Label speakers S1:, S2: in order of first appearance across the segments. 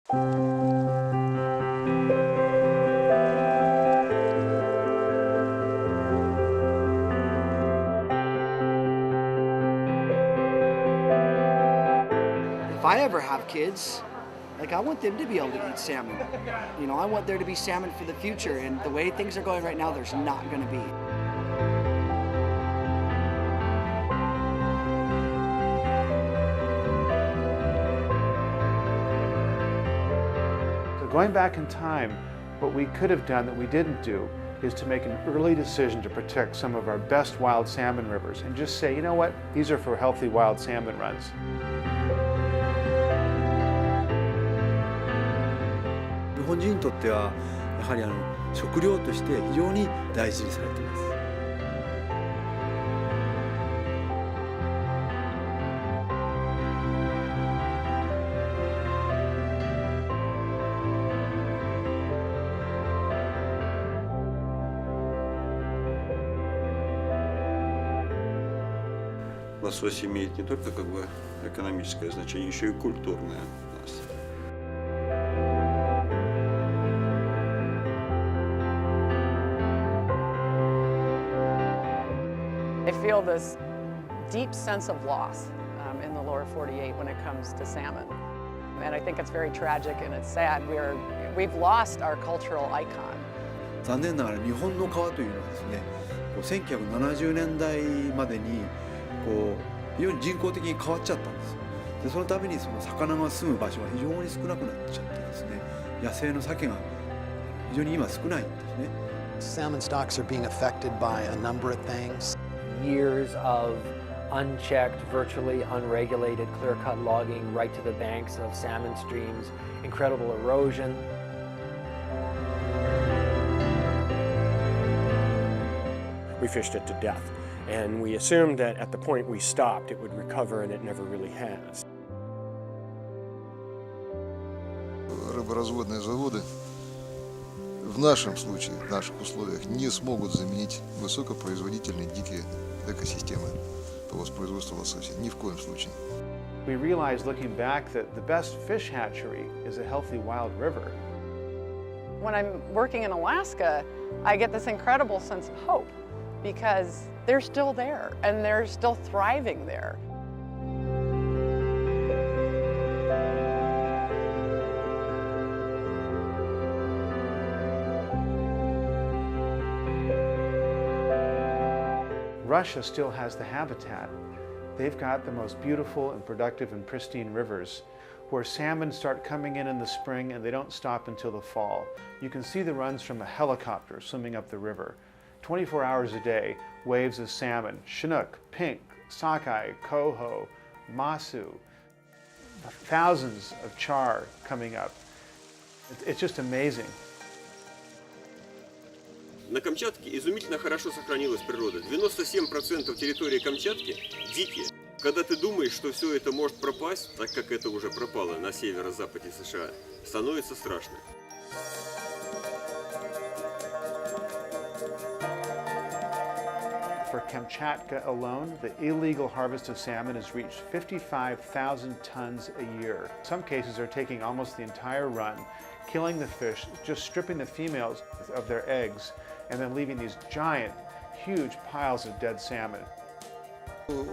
S1: If I ever have kids, like, I want them to be able to eat salmon. You know, I want there to be salmon for the future, and the way things are going right now, there's not going to be.
S2: So going back in time, what we could have done that we didn't do is to make an early decision to protect some of our best wild salmon rivers and just say, you know what, these are for healthy wild salmon runs.
S3: 日本人にとってはやはり食料として非常に大事にされています。
S4: Лосось имеет не только как бы экономическое значение, еще и культурное у нас.
S5: I feel this deep sense of loss in the lower 48 when it comes to salmon. And I think it's very tragic and it's sad. We've lost our cultural icon.
S3: 残念ながら日本の川というのはですね、1970年代までに非常に人工的に変わっちゃったんですよ。でそのためにその魚が住む場所が非常に少なくなっちゃってですね、野生の鮭が非常に今少ないんですね。
S6: Salmon stocks are being affected by a number of things.
S7: Years of unchecked, virtually unregulated clear-cut logging right to the banks of salmon streams, incredible erosion.
S8: We fished it to death, and we assumed that at the point we stopped it would recover, and it never really has.
S9: Рыборазводные заводы в нашем случае, в наших условиях, не смогут заменить высокопроизводительные дикие экосистемы по воспроизводству лосося. Ни в коем случае.
S2: We realized looking back that the best fish hatchery is a healthy wild river.
S5: When I'm working in Alaska, I get this incredible sense of hope because they're still there and they're still thriving there.
S2: Russia still has the habitat. They've got the most beautiful and productive and pristine rivers where salmon start coming in the spring and they don't stop until the fall. You can see the runs from a helicopter swimming up the river. 24 hours a day, waves of salmon, chinook, pink, sockeye, coho, masu, thousands of char coming up. It's just amazing.
S4: На Камчатке изумительно хорошо сохранилась природа. 97% территории Камчатки дикие. Когда ты думаешь, что все это может пропасть, так как это уже пропало на северо-западе США, становится страшно.
S2: For Kamchatka alone, the illegal harvest of salmon has reached 55,000 tons a year. Some cases are taking almost the entire run, killing the fish, just stripping the females of their eggs, and then leaving these giant, huge piles of dead salmon.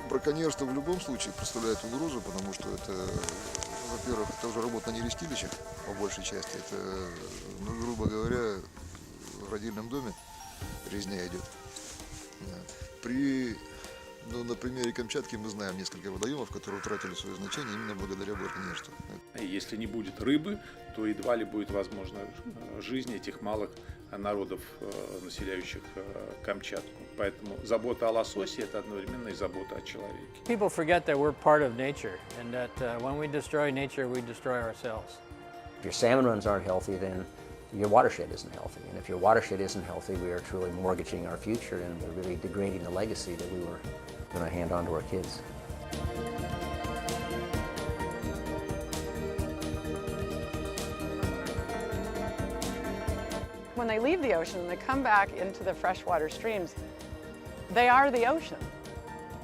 S9: Браконьерство в любом случае представляет угрозу, потому что это, во-первых, это уже работа на нерестилищах, по большей части. Это, ну, грубо говоря, в родильном доме резня идет. На примере Камчатки мы знаем несколько водоемов, которые утратили свое значение именно благодаря браконьерству.
S10: Если не будет рыбы, то едва ли будет возможна жизнь этих малых народов, населяющих Камчатку. Поэтому забота о лососе – это одновременно и забота о человеке.
S7: People forget that we're part of nature, and that when we destroy nature, we destroy ourselves.
S11: If your salmon runs aren't healthy, then your watershed isn't healthy. And if your watershed isn't healthy, we are truly mortgaging our future, and we're really degrading the legacy that we were going to hand on to our kids.
S5: When they leave the ocean and they come back into the freshwater streams, they are the ocean,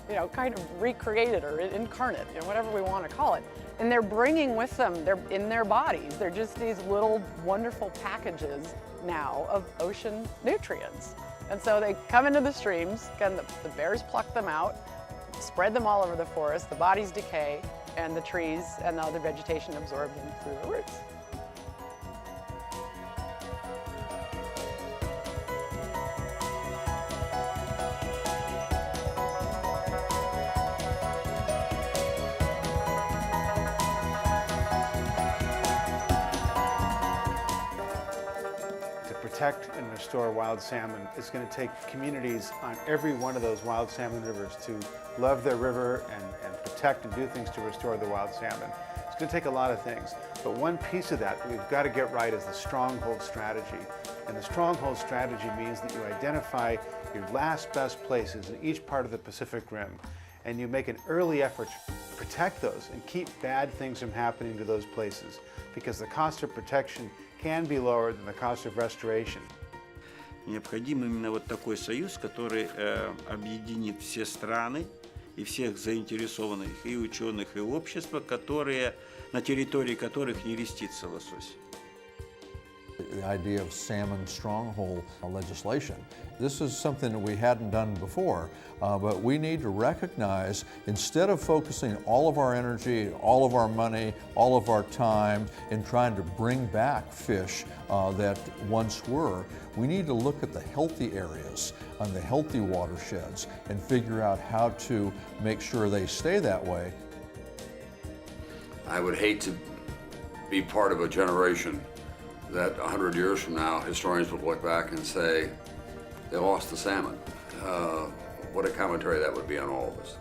S5: you know, kind of recreated or incarnate, you know, whatever we want to call it. And they're bringing with them, they're in their bodies, they're just these little wonderful packages now of ocean nutrients. And so they come into the streams, and the bears pluck them out, spread them all over the forest, the bodies decay, and the trees and the other vegetation absorb them through the roots.
S2: Protect and restore wild salmon, it's going to take communities on every one of those wild salmon rivers to love their river and protect and do things to restore the wild salmon. It's going to take a lot of things, but one piece of that we've got to get right is the Stronghold Strategy. And the Stronghold Strategy means that you identify your last best places in each part of the Pacific Rim, and you make an early effort to protect those and keep bad things from happening to those places, because the cost of protection can be lower than the cost of restoration.
S12: Необходим именно вот такой союз, который объединит все страны и всех заинтересованных, и ученых, и общества, которые, на территории которых не рестится лосось.
S13: The idea of salmon stronghold legislation. This is something that we hadn't done before, but we need to recognize, instead of focusing all of our energy, all of our money, all of our time in trying to bring back fish that once were, we need to look at the healthy areas and the healthy watersheds and figure out how to make sure they stay that way.
S14: I would hate to be part of a generation that 100 years from now, historians would look back and say, they lost the salmon. What a commentary that would be on all of us.